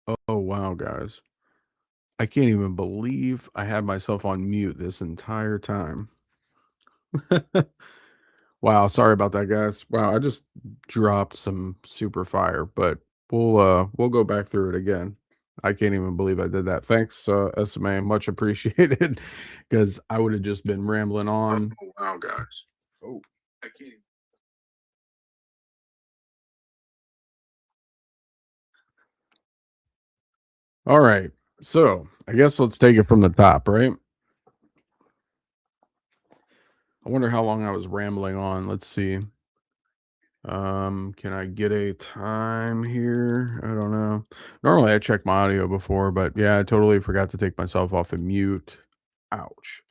Oh, wow, guys. I can't even believe I had myself on mute this entire time. Wow, sorry about that, guys. Wow, I just dropped some super fire, but we'll go back through it again. I can't even believe I did that. Thanks, SMA, much appreciated, because I would have just been rambling on. Oh, wow, guys. Oh, I can't. All right. So I guess let's take it from the top, right? I wonder how long I was rambling on. Let's see. Can I get a time here? I don't know. Normally I check my audio before, but yeah, I totally forgot to take myself off of mute. Ouch.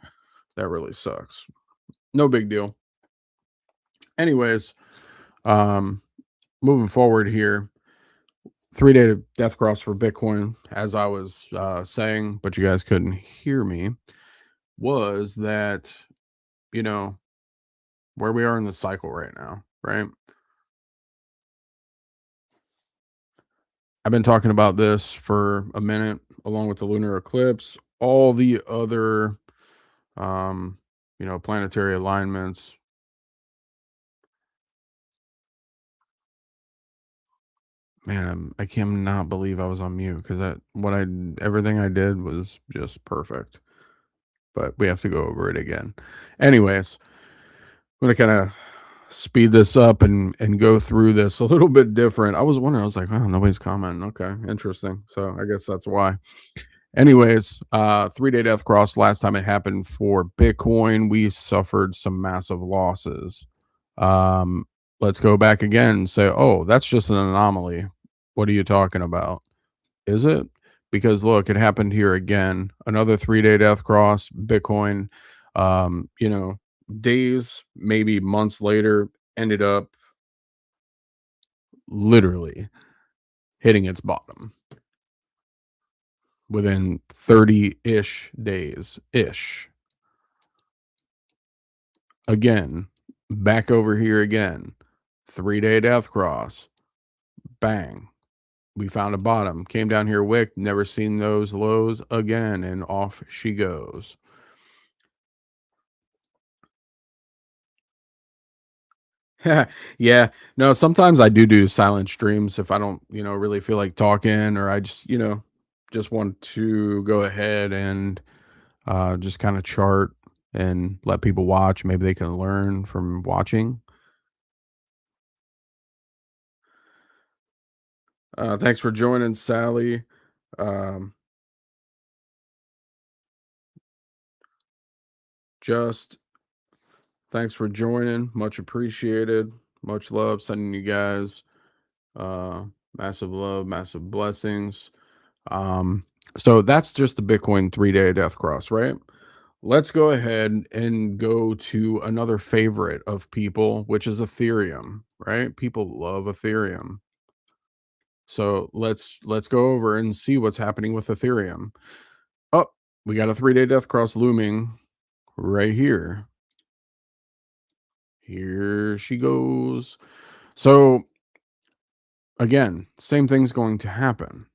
That really sucks. No big deal. Anyways, um, moving forward here, 3 day death cross for Bitcoin, as I was saying, but you guys couldn't hear me, was that, you know, where we are in the cycle right now, right? I've been talking about this for a minute, along with the lunar eclipse, all the other, um, planetary alignments. Man, I cannot believe I was on mute because everything I did was just perfect. But we have to go over it again. Anyways, I'm gonna kind of speed this up and go through this a little bit different. I was wondering, I was like, oh, nobody's commenting. Okay, interesting. So I guess that's why. Anyways, 3 day death cross. Last time it happened for Bitcoin, we suffered some massive losses. Um, let's go back again and say, oh, that's just an anomaly. What are you talking about? Is it? Because look, it happened here again. Another 3 day death cross, Bitcoin, you know, days, maybe months later, ended up literally hitting its bottom within 30-ish days ish. Again, back over here again. 3 day death cross. Bang. We found a bottom. Came down here, wick. Never seen those lows again. And off she goes. Yeah. No, sometimes I do silent streams if I don't, really feel like talking, or I just, just want to go ahead and just kind of chart and let people watch. Maybe they can learn from watching. Thanks for joining, Sally. Um, just thanks for joining. Much appreciated. Much love. Sending you guys uh massive love, massive blessings. Um, so that's just the Bitcoin 3 day death cross, right? Let's go ahead and go to another favorite of people, which is Ethereum, right? People love Ethereum. So let's go over and see what's happening with Ethereum. Oh, we got a 3 day death cross looming right here. Here she goes. So again, same thing's going to happen.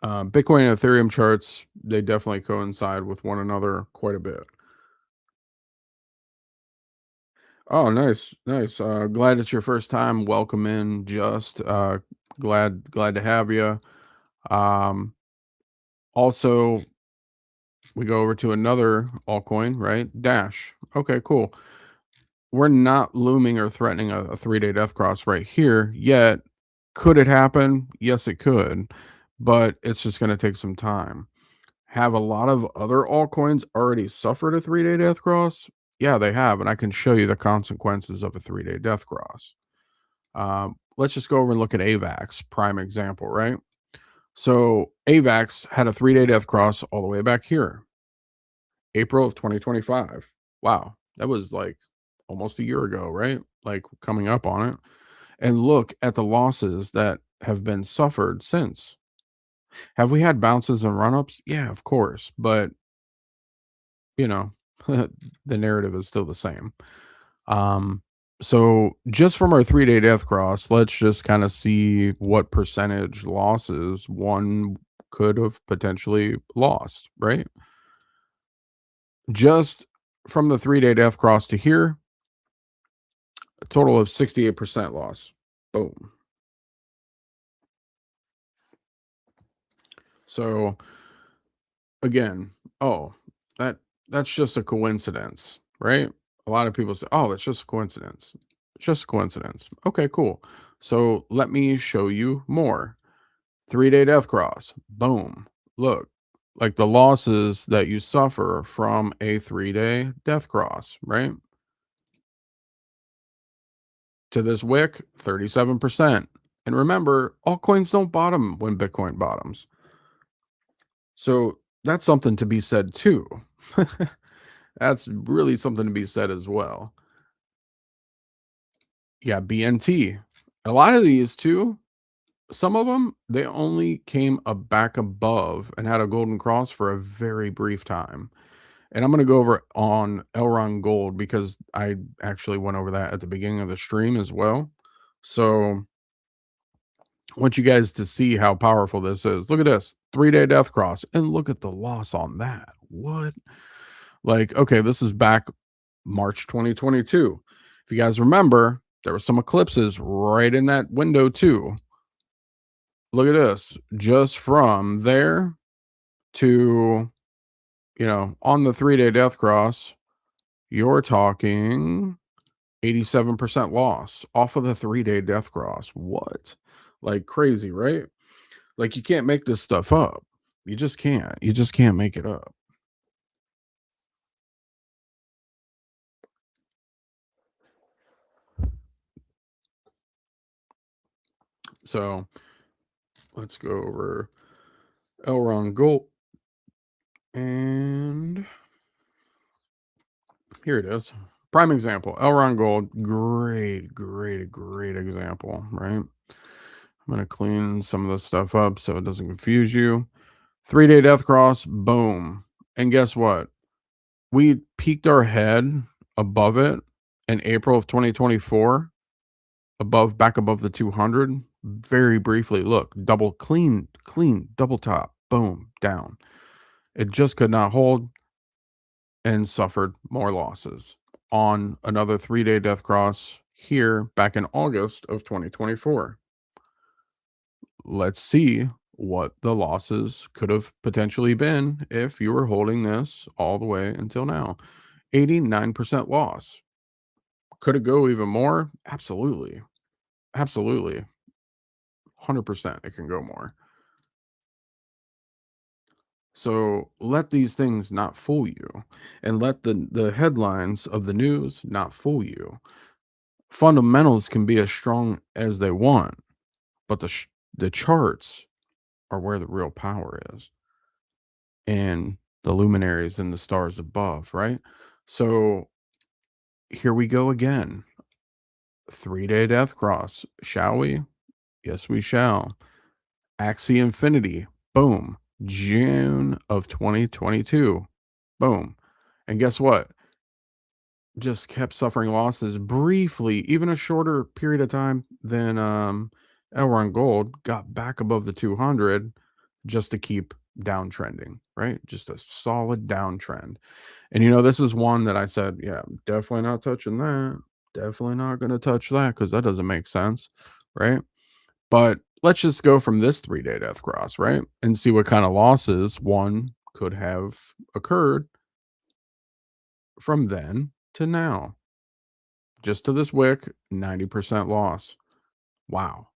Bitcoin and Ethereum charts, they definitely coincide with one another quite a bit. Oh, nice, nice. Glad it's your first time. Welcome in. Just glad to have you. Um, also, we go over to another altcoin, right? Dash. Okay, cool. We're not looming or threatening a 3 day death cross right here yet. Could it happen? Yes, it could, but it's just going to take some time. Have a lot of other altcoins already suffered a 3 day death cross? Yeah, they have, and I can show you the consequences of a 3 day death cross. Let's just go over and look at AVAX, prime example, right? So AVAX had a 3 day death cross all the way back here, April of 2025. Wow, that was like almost a year ago, right? Like coming up on it. And look at the losses that have been suffered since. Have we had bounces and run ups? Yeah, of course. But, you know, the narrative is still the same. Um, So just from our 3-day death cross, let's just kind of see what percentage losses one could have potentially lost, right? Just from the 3-day death cross to here, a total of 68% loss. Boom. So again, oh, that that's just a coincidence, right? A lot of people say, "Oh, it's just a coincidence." It's just a coincidence. Okay, cool. So let me show you more. 3-day death cross. Boom. Look, like the losses that you suffer from a 3-day death cross, right? To this wick, 37%. And remember, altcoins don't bottom when Bitcoin bottoms. So that's something to be said too. That's really something to be said as well. Yeah, BNT. A lot of these too, some of them, they only came back above and had a golden cross for a very brief time. And I'm going to go over on Elron Gold because I actually went over that at the beginning of the stream as well. So I want you guys to see how powerful this is. Look at this 3-day death cross and look at the loss on that. What? Like, okay, this is back March 2022. If you guys remember, there were some eclipses right in that window too. Look at this. Just from there to, on the 3-day death cross, you're talking 87% loss off of the 3-day death cross. What? Like crazy, right? Like you can't make this stuff up. You just can't. You just can't make it up. So let's go over Elron Gold. And here it is. Prime example. Elron Gold. Great example, right? I'm going to clean some of this stuff up so it doesn't confuse you. 3-day death cross. Boom. And guess what? We peaked our head above it in April of 2024, back above the 200. Very briefly, look, double clean, double top, boom, down. It just could not hold and suffered more losses on another 3-day death cross here back in August of 2024. Let's see what the losses could have potentially been if you were holding this all the way until now. 89% loss. Could it go even more? Absolutely. Absolutely. 100% it can go more. So let these things not fool you and let the headlines of the news not fool you. Fundamentals can be as strong as they want, but the charts are where the real power is, and the luminaries and the stars above, right? So here we go again. 3-day death cross. Shall we? Yes, we shall. Axie Infinity. Boom. June of 2022. Boom. And guess what? Just kept suffering losses briefly, even a shorter period of time than Elron Gold got back above the 200 just to keep downtrending, right? Just a solid downtrend. And this is one that I said, yeah, definitely not touching that. Definitely not going to touch that because that doesn't make sense, right? But let's just go from this 3-day death cross, right? And see what kind of losses one could have occurred from then to now. Just to this wick, 90% loss. Wow.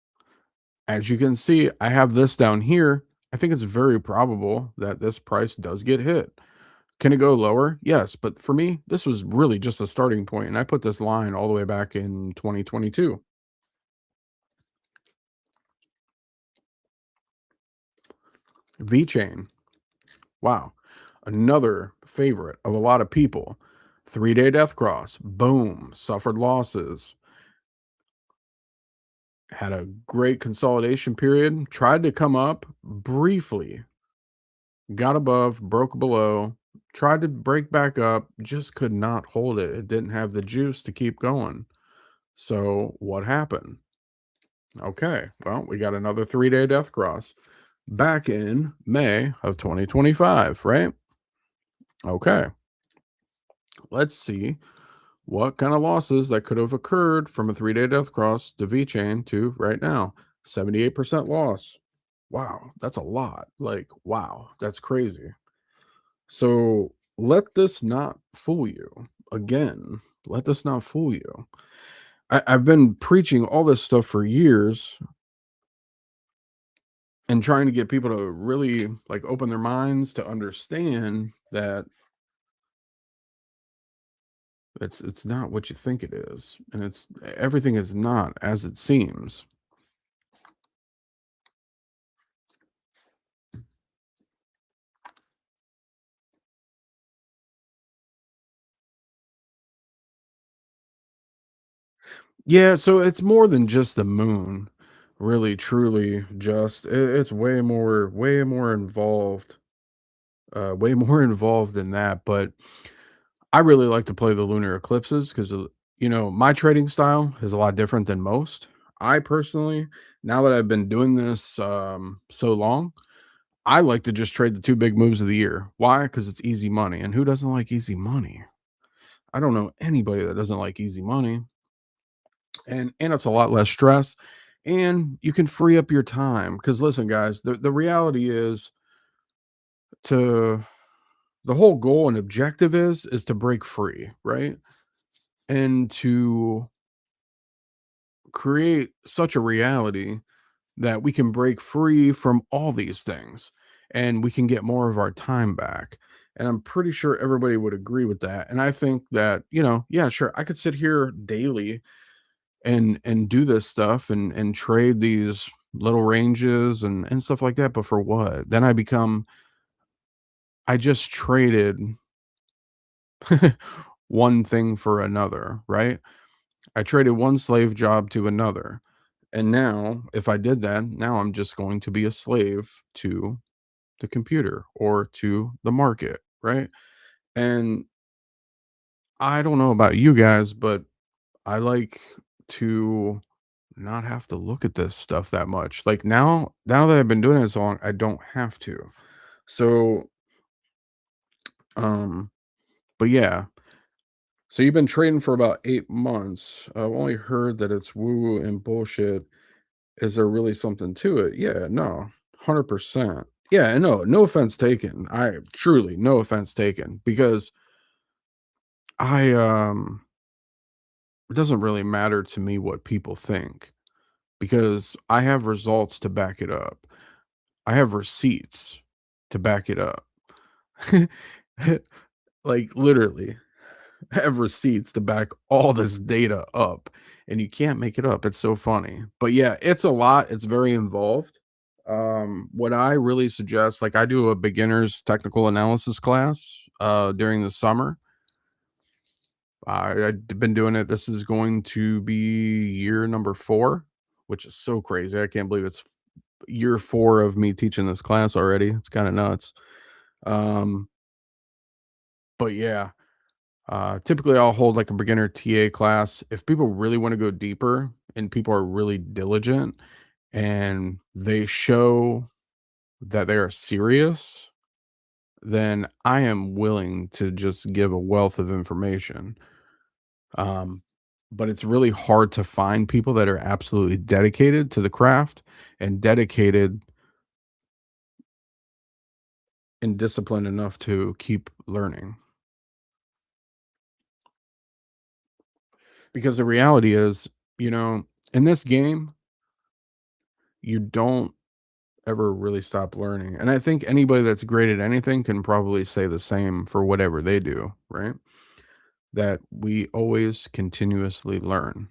As you can see, I have this down here. I think it's very probable that this price does get hit. Can it go lower? Yes, but for me, this was really just a starting point, and I put this line all the way back in 2022. VeChain. Wow. Another favorite of a lot of people. 3-day death cross. Boom. Suffered losses. Had a great consolidation period. Tried to come up briefly. Got above, broke below. Tried to break back up. Just could not hold it. It didn't have the juice to keep going. So what happened? Okay, well, we got another 3-day death cross back in May of 2025, right? Okay, let's see what kind of losses that could have occurred from a 3-day death cross to V chain to right now. 78% loss. Wow, that's a lot. Like, wow, that's crazy. So let this not fool you. Again, let this not fool you. I've been preaching all this stuff for years and trying to get people to really like open their minds to understand that it's not what you think it is, and it's everything is not as it seems. Yeah, so it's more than just the moon, really, truly. Just it's way more involved, way more involved than that. But I really like to play the lunar eclipses because my trading style is a lot different than most. I personally, now that I've been doing this so long, I like to just trade the two big moves of the year. Why? Because it's easy money, and who doesn't like easy money? I don't know anybody that doesn't like easy money. And it's a lot less stress, and you can free up your time because listen guys, the reality is to the whole goal and objective is to break free, right? And to create such a reality that we can break free from all these things and we can get more of our time back. And I'm pretty sure everybody would agree with that. And I think that, yeah, sure, I could sit here daily and do this stuff and trade these little ranges and stuff like that, but for what? Then I just traded one thing for another, right? I traded one slave job to another. And now, if I did that, now I'm just going to be a slave to the computer or to the market, right? And I don't know about you guys, but I like to not have to look at this stuff that much. Like now that I've been doing it so long, I don't have to. So, um, but yeah. So you've been trading for about 8 months. I've only heard that it's woo and bullshit. Is there really something to it? Yeah, no, 100%. Yeah, no offense taken. I truly no offense taken because I it doesn't really matter to me what people think because I have results to back it up. I have receipts to back it up. Like literally, I have receipts to back all this data up, and you can't make it up. It's so funny. But yeah, it's a lot. It's very involved. What I really suggest, like I do a beginner's technical analysis class during the summer. I've been doing it. This is going to be year number 4, which is so crazy. I can't believe it's year 4 of me teaching this class already. It's kind of nuts. Um, but yeah, typically I'll hold like a beginner TA class. If people really want to go deeper and people are really diligent and they show that they are serious, then I am willing to just give a wealth of information. Um, but it's really hard to find people that are absolutely dedicated to the craft and dedicated and disciplined enough to keep learning. Because the reality is, you know, in this game, you don't ever really stop learning. And I think anybody that's great at anything can probably say the same for whatever they do, right? That we always continuously learn.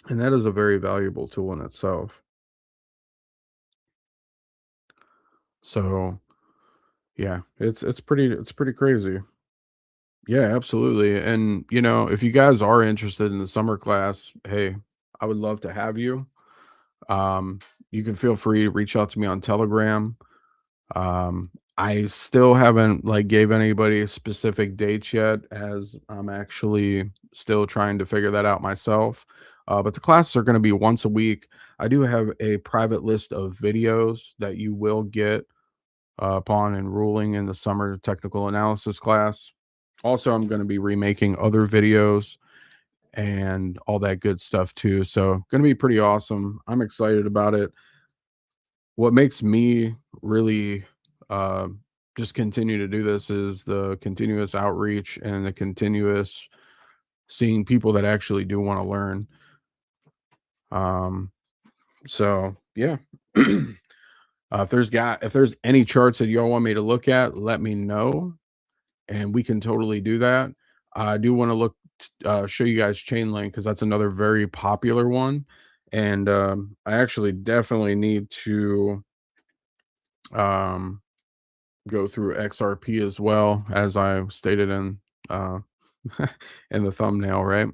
And that is a very valuable tool in itself. So, yeah, it's pretty crazy. Yeah, absolutely. And if you guys are interested in the summer class, hey, I would love to have you. Um, you can feel free to reach out to me on Telegram. I still haven't like gave anybody specific dates yet as I'm actually still trying to figure that out myself. But the classes are going to be once a week. I do have a private list of videos that you will get upon enrolling in the summer technical analysis class. Also, I'm going to be remaking other videos and all that good stuff too. So, going to be pretty awesome. I'm excited about it. What makes me really uh, just continue to do this is the continuous outreach and the continuous seeing people that actually do want to learn. Um, so yeah. If there's any charts that y'all want me to look at, let me know, and we can totally do that. I do want to show you guys Chainlink because that's another very popular one, and I actually definitely need to um, go through XRP as well, as I stated in uh, in the thumbnail, right?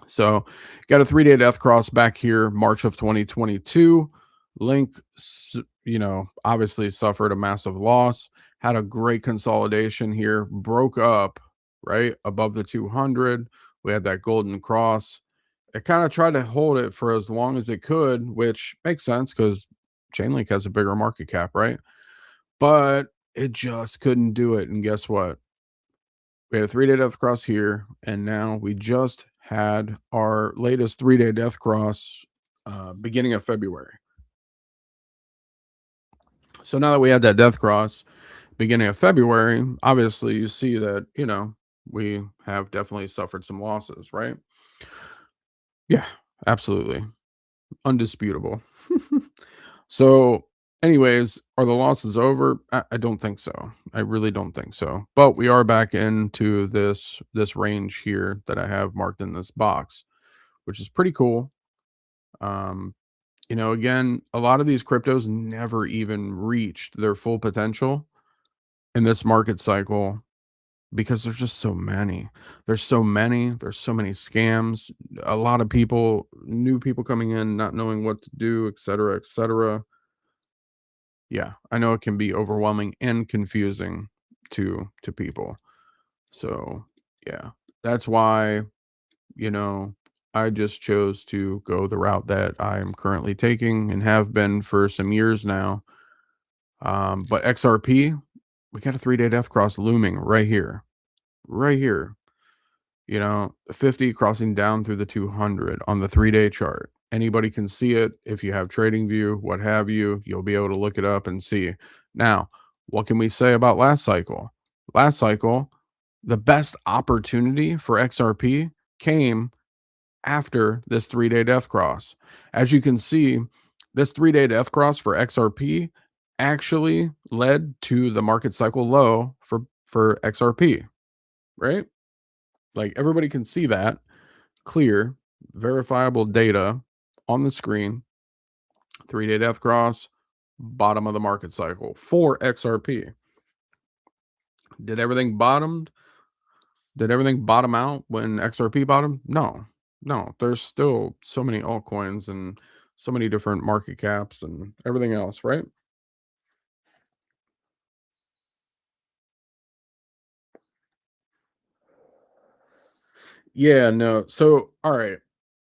So, got a 3-day death cross back here, March of 2022. Link, obviously suffered a massive loss, had a great consolidation here, broke up right above the 200. We had that golden cross. It kind of tried to hold it for as long as it could, which makes sense because Chainlink has a bigger market cap, right? But it just couldn't do it. And guess what? We had a 3-day death cross here, and now we just had our latest 3-day death cross beginning of February. So now that we had that death cross beginning of February, obviously you see that, we have definitely suffered some losses, right? Yeah, absolutely. Undisputable. So, anyways, are the losses over? I don't think so. I really don't think so. But we are back into this range here that I have marked in this box, which is pretty cool. Um, again, a lot of these cryptos never even reached their full potential in this market cycle because there's just so many. There's so many scams. A lot of people, new people coming in, not knowing what to do, et cetera, et cetera. Yeah, I know it can be overwhelming and confusing to people. So, yeah. That's why, you know, I just chose to go the route that I am currently taking and have been for some years now. But XRP, we got a 3-day death cross looming right here. Right here. 50 crossing down through the 200 on the 3-day chart. Anybody can see it. If you have trading view, what have you, you'll be able to look it up and see. Now, what can we say about last cycle? Last cycle, the best opportunity for XRP came after this 3-day death cross. As you can see, this 3-day death cross for XRP actually led to the market cycle low for XRP, right? Like everybody can see that clear, verifiable data on the screen. 3-day death cross, bottom of the market cycle for XRP. Did everything bottomed? Did everything bottom out when XRP bottomed? No, no. There's still so many altcoins and so many different market caps and everything else, right? Yeah, no. So, all right.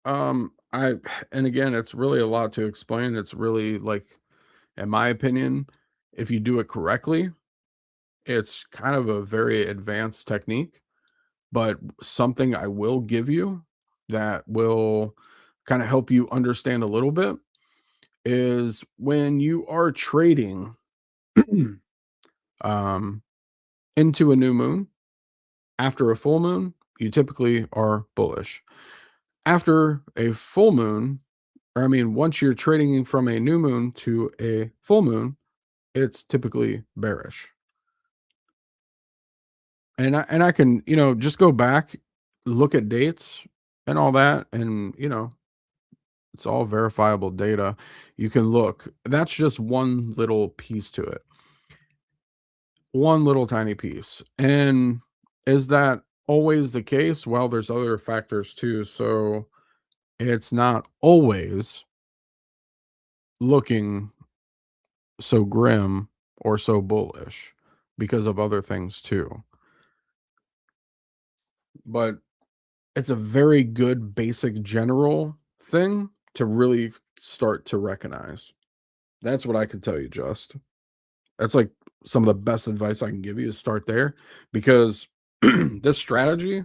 I and again, it's really a lot to explain. It's really like, in my opinion, if you do it correctly, it's kind of a very advanced technique, but something I will give you that will kind of help you understand a little bit is when you are trading um, into a new moon, after a full moon, you typically are bullish. After a full moon, or I mean, once you're trading from a new moon to a full moon, it's typically bearish. And I can, just go back, look at dates and all that, and it's all verifiable data. You can look. That's just one little piece to it. One little tiny piece. And is that always the case? Well, there's other factors too. So it's not always looking so grim or so bullish because of other things too. But it's a very good basic general thing to really start to recognize. That's what I can tell you, just. That's like some of the best advice I can give you is start there because this strategy,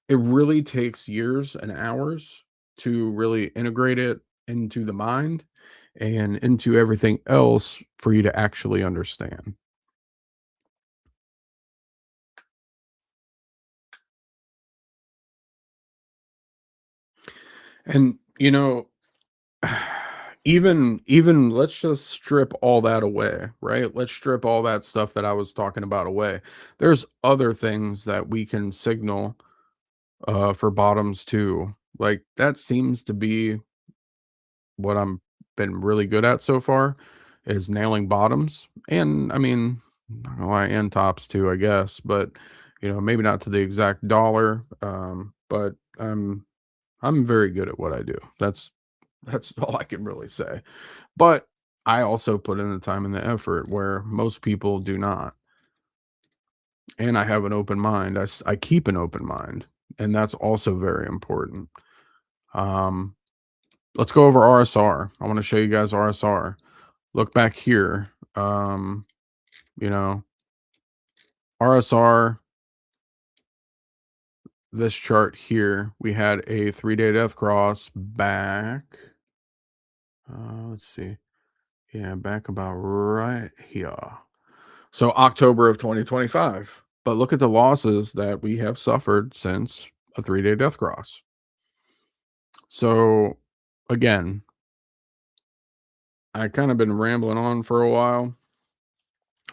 it really takes years and hours to really integrate it into the mind and into everything else for you to actually understand. And even let's just strip all that away, right? Let's strip all that stuff that I was talking about away. There's other things that we can signal for bottoms too. Like that seems to be what I'm been really good at so far is nailing bottoms. And I mean, not gonna lie, and tops too, I guess, but maybe not to the exact dollar. But I'm very good at what I do. That's all I can really say. But I also put in the time and the effort where most people do not. And I have an open mind. I keep an open mind, and that's also very important. Um, let's go over RSR. I want to show you guys RSR. Look back here. You know, RSR, this chart here, we had a 3-day death cross back. Let's see. Yeah, back about right here. So October of 2025. But look at the losses that we have suffered since a 3-day death cross. So again, I kind of been rambling on for a while,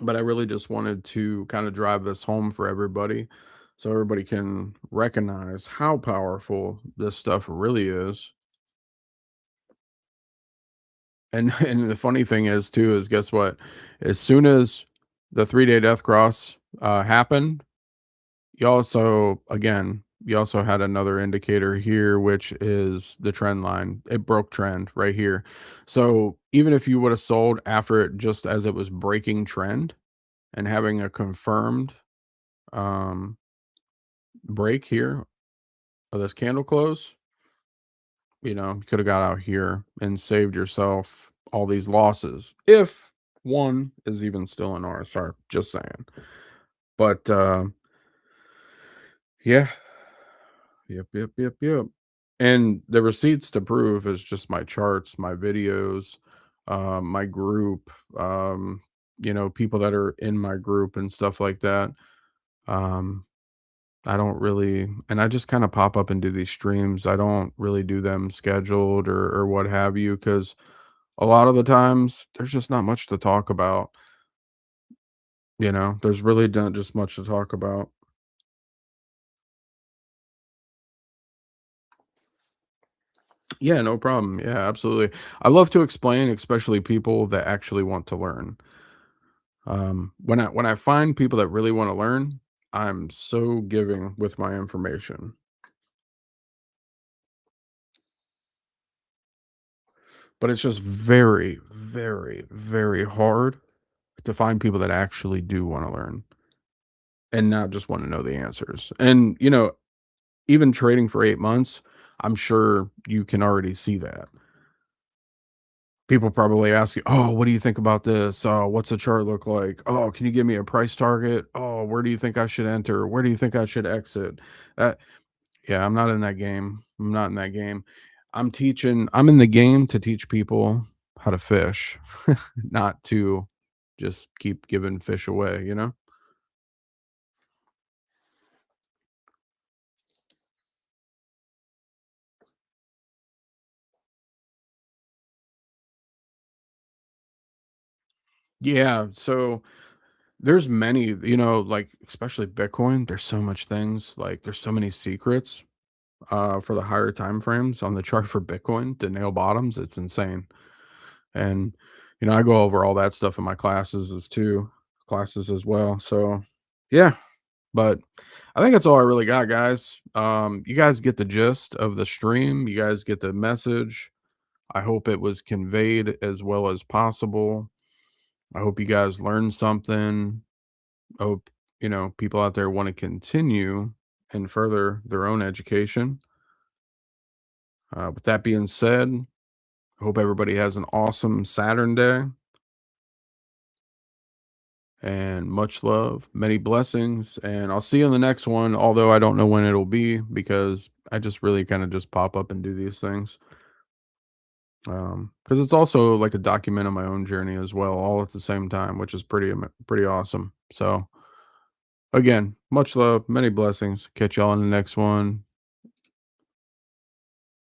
but I really just wanted to kind of drive this home for everybody so everybody can recognize how powerful this stuff really is. And and the funny thing is too is guess what? As soon as the 3-day death cross happened, you also had another indicator here, which is the trend line. It broke trend right here. So even if you would have sold after it just as it was breaking trend and having a confirmed um, break here of this candle close, you could have got out here and saved yourself all these losses. If one is even still in RSR, just saying. But yeah, yep. And the receipts to prove is just my charts, my videos, my group, people that are in my group and stuff like that. Um, I don't really, and I just kind of pop up and do these streams. I don't really do them scheduled or what have you, because a lot of the times there's just not much to talk about. There's really not just much to talk about. Yeah, no problem. Yeah, absolutely. I love to explain, especially people that actually want to learn. When I find people that really want to learn, I'm so giving with my information. But it's just very, very, very hard to find people that actually do want to learn and not just want to know the answers. And even trading for 8 months, I'm sure you can already see that. People probably ask you, "Oh, what do you think about this? Oh, what's the chart look like? Oh, can you give me a price target? Oh, where do you think I should enter? Where do you think I should exit?" Uh, yeah, I'm not in that game. I'm not in that game. I'm in the game to teach people how to fish, not to just keep giving fish away? Yeah, so there's many, like especially Bitcoin, there's so much things, like there's so many secrets for the higher time frames on the chart for Bitcoin to nail bottoms. It's insane. And I go over all that stuff in my classes as well. So yeah, but I think that's all I really got, guys. You guys get the gist of the stream. You guys get the message. I hope it was conveyed as well as possible. I hope you guys learned something. I hope, people out there want to continue. and further their own education. With that being said, I hope everybody has an awesome Saturn day and much love, many blessings. And I'll see you in the next one, although I don't know when it'll be because I just really kind of just pop up and do these things. Because it's also like a document of my own journey as well, all at the same time, which is pretty awesome. So again, much love, many blessings. Catch y'all in the next one.